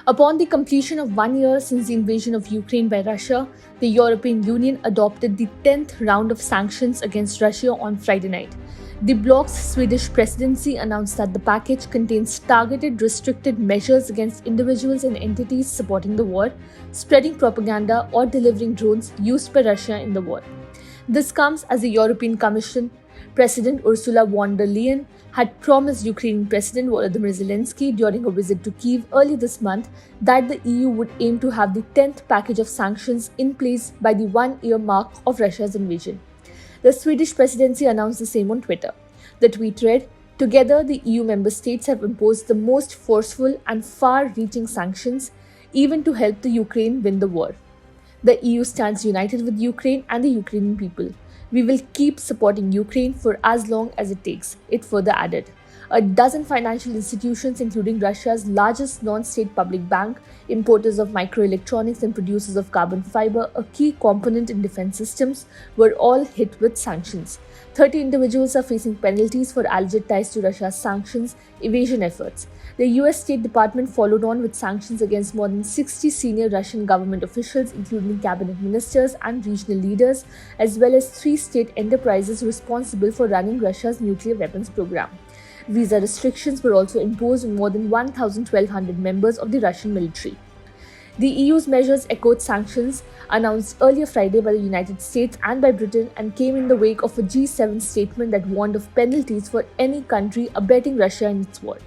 Upon the completion of 1 year since the invasion of Ukraine by Russia, the European Union adopted the 10th round of sanctions against Russia on Friday night. The bloc's Swedish presidency announced that the package contains targeted, restricted measures against individuals and entities supporting the war, spreading propaganda, or delivering drones used by Russia in the war. This comes as the European Commission President Ursula von der Leyen had promised Ukrainian President Volodymyr Zelensky during a visit to Kyiv early this month that the EU would aim to have the 10th package of sanctions in place by the 1 year mark of Russia's invasion. The Swedish presidency announced the same on Twitter. The tweet read, "Together, the EU member states have imposed the most forceful and far-reaching sanctions, even to help the Ukraine win the war. The EU stands united with Ukraine and the Ukrainian people. We will keep supporting Ukraine for as long as it takes," it further added. A dozen financial institutions, including Russia's largest non-state public bank, importers of microelectronics and producers of carbon fiber, a key component in defense systems, were all hit with sanctions. 30 individuals are facing penalties for alleged ties to Russia's sanctions evasion efforts. The US State Department followed on with sanctions against more than 60 senior Russian government officials, including cabinet ministers and regional leaders, as well as 3 state enterprises responsible for running Russia's nuclear weapons program. Visa restrictions were also imposed on more than 1,200 members of the Russian military. The EU's measures echoed sanctions announced earlier Friday by the United States and by Britain and came in the wake of a G7 statement that warned of penalties for any country abetting Russia in its war.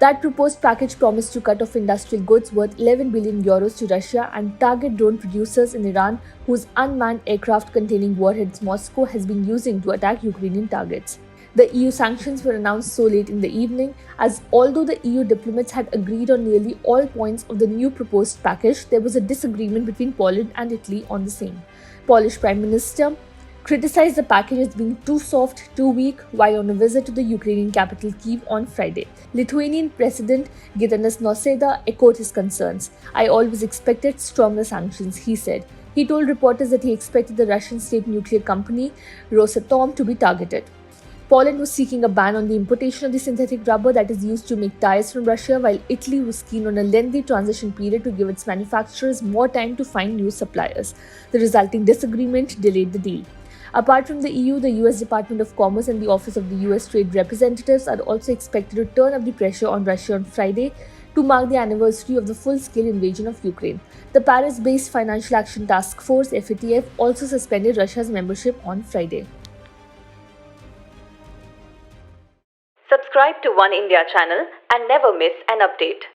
That proposed package promised to cut off industrial goods worth 11 billion euros to Russia and target drone producers in Iran whose unmanned aircraft containing warheads Moscow has been using to attack Ukrainian targets. The EU sanctions were announced so late in the evening, as although the EU diplomats had agreed on nearly all points of the new proposed package, there was a disagreement between Poland and Italy on the same. Polish Prime Minister criticized the package as being too soft, too weak, while on a visit to the Ukrainian capital Kyiv on Friday. Lithuanian President Gitanas Nausėda echoed his concerns. "I always expected stronger sanctions," he said. He told reporters that he expected the Russian state nuclear company Rosatom to be targeted. Poland was seeking a ban on the importation of the synthetic rubber that is used to make tires from Russia, while Italy was keen on a lengthy transition period to give its manufacturers more time to find new suppliers. The resulting disagreement delayed the deal. Apart from the EU, the US Department of Commerce and the Office of the US Trade Representatives are also expected to turn up the pressure on Russia on Friday to mark the anniversary of the full-scale invasion of Ukraine. The Paris-based Financial Action Task Force, FATF, also suspended Russia's membership on Friday. Subscribe to One India channel and never miss an update.